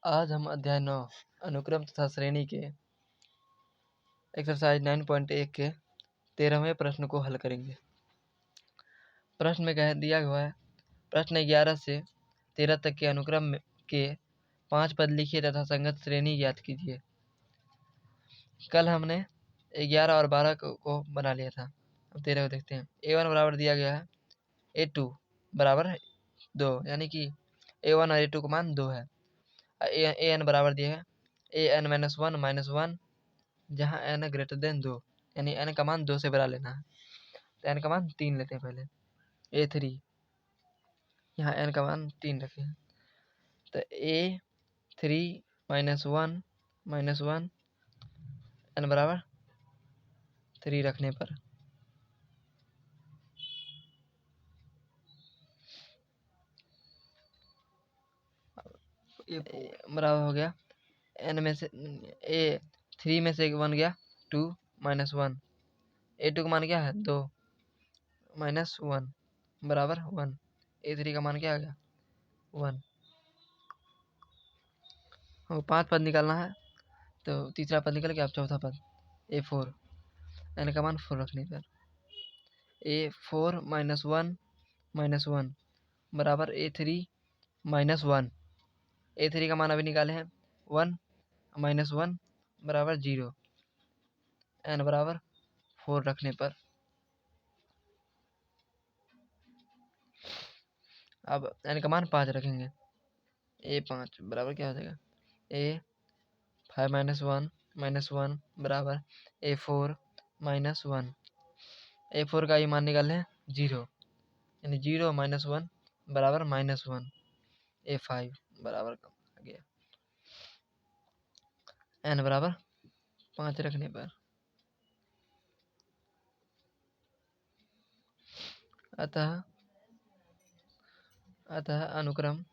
आज हम अध्याय 9 अनुक्रम तथा श्रेणी के एक्सरसाइज 9.1 के 13वें प्रश्न को हल करेंगे। प्रश्न में कह दिया हुआ है, प्रश्न 11 से 13 तक के अनुक्रम के 5 पद लिखिए तथा संगत श्रेणी ज्ञात कीजिए। कल हमने 11 और 12 को बना लिया था। अब 13 को देखते हैं। a1 बराबर दिया गया है a2 बराबर 2, यानी कि a1 और a2 का मान 2 है। an बराबर दिया है an-1 जहाँ n ग्रेटर देन 2, यानी n का मान 2 से बड़ा लेना है। तो n का मान 3 लेते हैं पहले। a3 यहाँ n का मान 3 रखे हैं, तो a3 -1 n बराबर 3 रखने पर बराबर हो गया n में से a3 में से 1 गया 2 -1, a2 का मान क्या है 2 -1 बराबर 1, a3 का मान क्या आ गया 1। हमको 5 पद निकालना है, तो तीसरा पद निकल गया। अब चौथा पद a4, n का मान 4 रखने पर a4 -1 बराबर a3 -1, a3 का मान अभी निकाले हैं 1 -1 बराबर 0, n बराबर 4 रखने पर अब n का मान 5 रखेंगे। a5 बराबर क्या हो जाएगा a5 -1 बराबर a4 -1, a4 का ये मान निकाले हैं 0, यानी 0 -1 बराबर -1, a5 बराबर आ गया n बराबर 5 रखने पर अतः अनुक्रम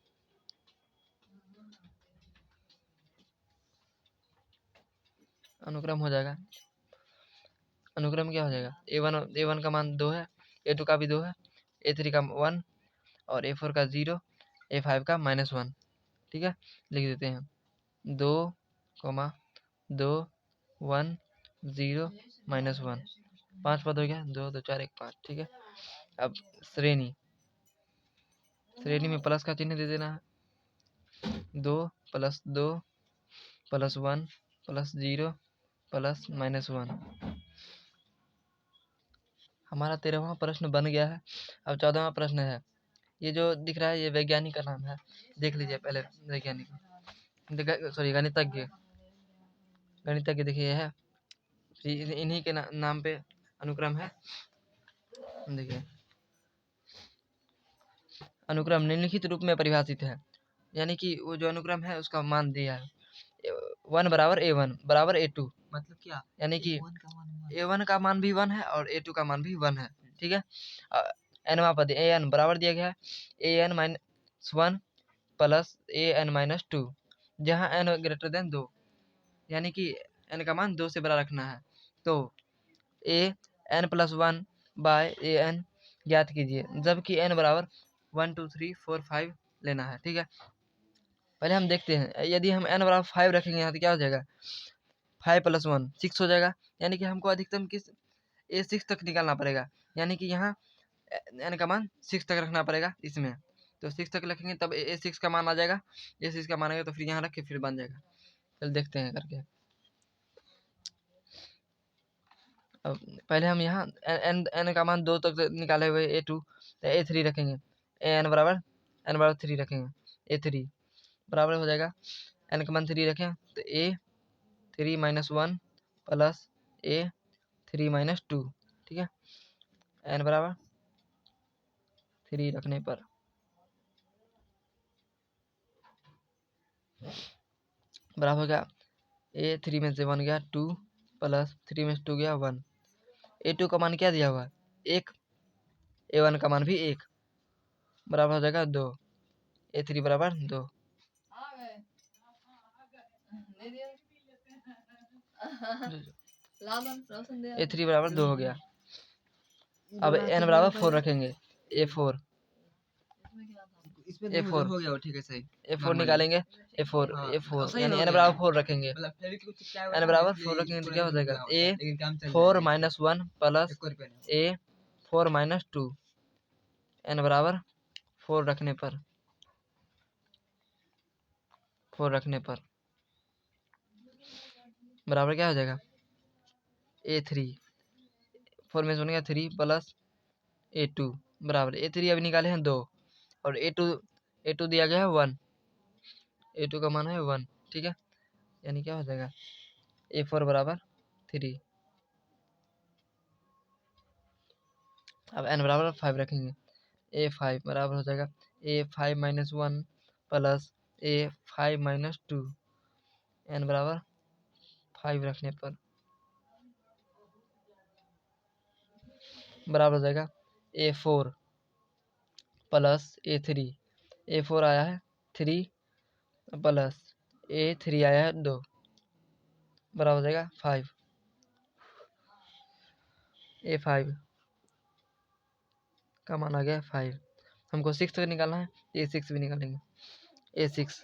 हो जाएगा। अनुक्रम क्या हो जाएगा a1 का मान 2 है, a2 का भी 2 है, a3 का 1 और a4 का 0, a5 का -1। ठीक है, लिख देते हैं 2, 2 1 0 -1, 5 पद हो गया, 2 2 4 1 5। ठीक है, अब श्रेणी में प्लस का चिन्ह दे देना है। 2 + 2 + 1 + 0 + -1। हमारा 13वां प्रश्न बन गया है। अब 14वां प्रश्न है। ये जो दिख रहा है ये वैज्ञानिक का नाम है, देख लीजिए पहले। वैज्ञानिक सॉरी गणितज्ञ देखिए ये है, इन्हीं के नाम पे अनुक्रम है। देखिए अनुक्रम निम्नलिखित रूप में परिभाषित है, यानी कि वो जो अनुक्रम है उसका मान दिया है 1 बराबर a1 बराबर a2, मतलब क्या, यानी कि a1 का मान भी 1 है और a2 का मान भी 1 है। ठीक है, nवां पद an बराबर दिया गया है an-1 प्लस an-2, जहाँ n ग्रेटर देन 2, यानी कि n का मान 2 से बड़ा रखना है। तो an+1 बाय an ज्ञात कीजिए, जबकि n बराबर 1 2 3 4 5 लेना है। ठीक है, पहले हम देखते हैं। यदि हम n बराबर 5 रखेंगे यहाँ तो क्या हो जाएगा 5 + 1 6 हो जाएगा, यानी कि हमको अधिकतम किस a6 तक निकालना पड़ेगा, यानी कि यहाँ n का मान 6 तक रखना पड़ेगा इसमें। तो 6 तक रखेंगे तब a6 का मान आ जाएगा, a6 का मान आएगा तो फिर यहाँ रख के फिर बन जाएगा। चल देखते हैं करके। अब पहले हम यहाँ n का मान 2 तक निकाले हुए a2, तो a3 रखेंगे, n बराबर 3 रखेंगे, a3 बराबर हो जाएगा n का मान 3 रखें तो a3 -1 प्लस a3 -2। ठीक है, n बराबर 3 रखने पर बराबर हो गया a3 में से 1 गया 2 प्लस 3 में से 2 गया 1, a2 का मान क्या दिया हुआ है 1, a1 का मान भी 1 बराबर हो जाएगा 2, a3 बराबर 2। a3 बराबर 2 हो गया। अब n बराबर 4 रखेंगे, a4 हो गया। ठीक है, सही। A4 निकालेंगे, A4 यानी n बराबर 4 रखेंगे, n बराबर 4 रखेंगे तो क्या हो जाएगा A4 minus 1 plus A4 minus 2, n बराबर 4 रखने पर बराबर क्या हो जाएगा A3, 4 में से बन गया 3 प्लस A2 बराबर A3 अभी निकाले हैं 2 और A2 दिया गया है 1, A2 का मान है 1, ठीक है, यानी क्या हो जाएगा A4 बराबर 3। अब n बराबर 5 रखेंगे, A5 बराबर हो जाएगा A5 minus 1 plus A5 minus 2, n बराबर 5 रखने पर बराबर हो जाएगा A4 प्लस A4 आया है 3 प्लस A3 आया है 2 बराबर हो जाएगा 5। A5 का मान आ गया 5, हमको 6 तक निकालना है, A6 भी निकालेंगे, A6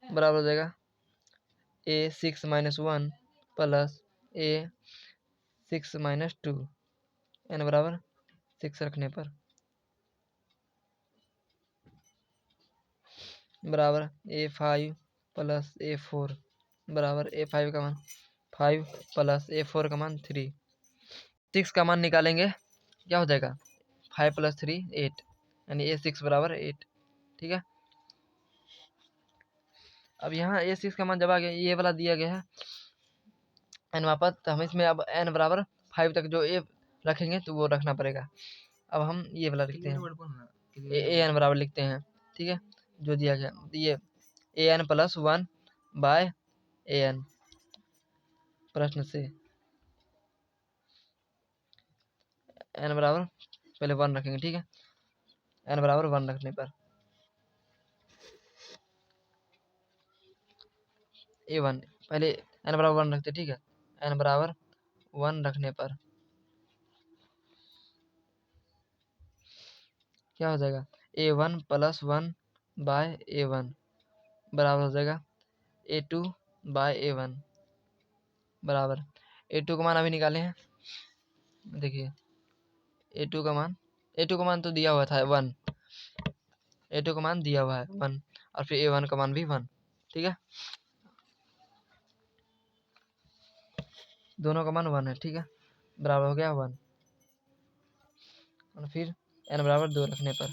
बराबर हो जाएगा A6 minus 1 plus A6 minus 2, n बराबर 6 रखने पर बराबर A5 प्लस A4 बराबर A5 का मान 5 प्लस A4 का मान 3, 6 का मान निकालेंगे, क्या हो जाएगा 5 प्लस 3 8, यानी A6 बराबर 8, ठीक है। अब यहाँ A6 का मान जब आ गया, ये वाला दिया गया है n वापस, तो हम इसमें अब n बराबर 5 तक जो A रखेंगे तो वो रखना पड़ेगा। अब हम ये वाला लिखते हैं, an बराबर लिखते हैं, ठीक है, जो दिया गया ये an प्लस 1 बाय an प्रश्न से n बराबर पहले 1 रखेंगे, ठीक है, n बराबर 1 रखने पर A1 पहले n बराबर 1 रखते, ठीक है, n बराबर 1 रखने पर क्या हो जाएगा A1 प्लस 1 बाय A1 बराबर हो जाएगा A2 बाय A1 बराबर A2 का मान अभी निकाले हैं, देखिए A2 का मान तो दिया हुआ था 1, A2 का मान दिया हुआ है 1 और फिर A1 का मान भी 1, ठीक है, दोनों का मान 1 है, ठीक है, बराबर हो गया 1 और फिर n बराबर 2 रखने पर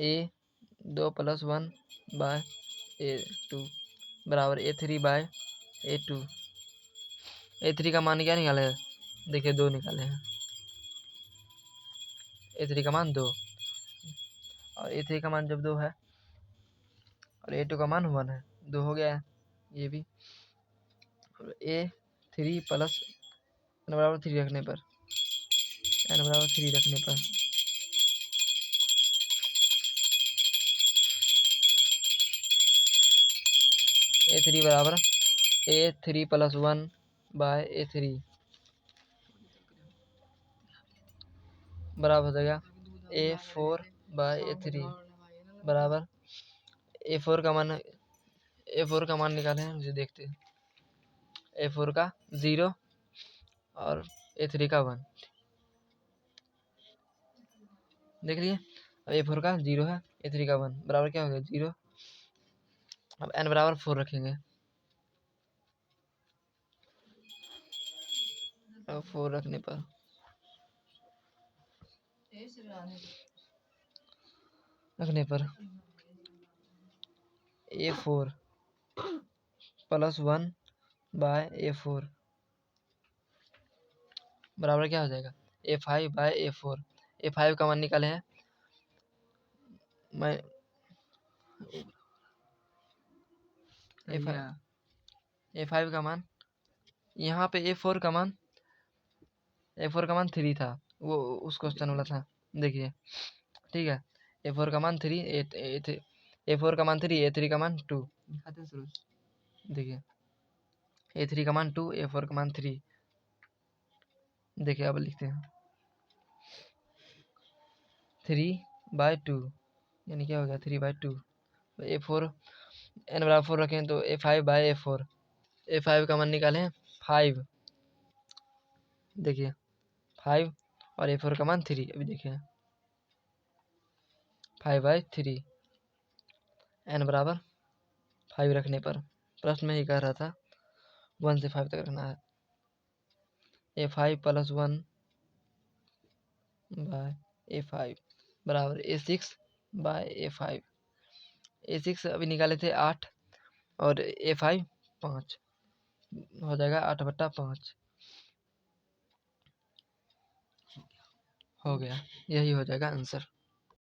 A2 प्लस 1 बाय A2 बराबर A3 बाय A2, A3 का मान क्या निकाले है, देखिए 2 निकाले हैं, A3 का मान 2 और A3 का मान जब 2 है और A2 का मान 1 है, 2 हो गया है ये भी, और A3 प्लस n बराबर 3 रखने पर A3 बराबर A3 प्लस 1 बाय A3 बराबर हो जाएगा A4 बाय A3 बराबर A4 का मान निकाले हैं, मुझे देखते हैं, A4 का 0 और A3 का 1 देख लिए, अब A4 का 0 है, A3 का 1 बराबर क्या हो गया 0, अब n बराबर 4 रखेंगे, अब 4 रखने पर A4 प्लस 1 बाय A4 बराबर क्या हो जाएगा A5 बाय A4, A5 का मान निकाले हैं, मैं A5 का मान यहाँ पे A4 का मान 3 था, वो उस क्वेश्चन वाला था, देखिए, ठीक है, A4 का मान 3, A4 का मान 3, A3 का मान 2, देखिए A3 का मान 2, A4 का मान 3, देखिए अब लिखते हैं 3/2, यानी क्या हो गया 3/2। A4 n बराबर 4 रखें तो A5/A4, A5 का मान निकालें 5, देखिए 5 और A4 का मान 3। अभी देखिए 5/3, n बराबर 5 रखने पर प्रश्न में ही कह रहा था 1 से 5 तक रखना है। A5 + 1/A5 बराबर A6/A5। A6 अभी निकाले थे 8 और A5 5, हो जाएगा 8/5, हो गया। यही हो जाएगा आंसर।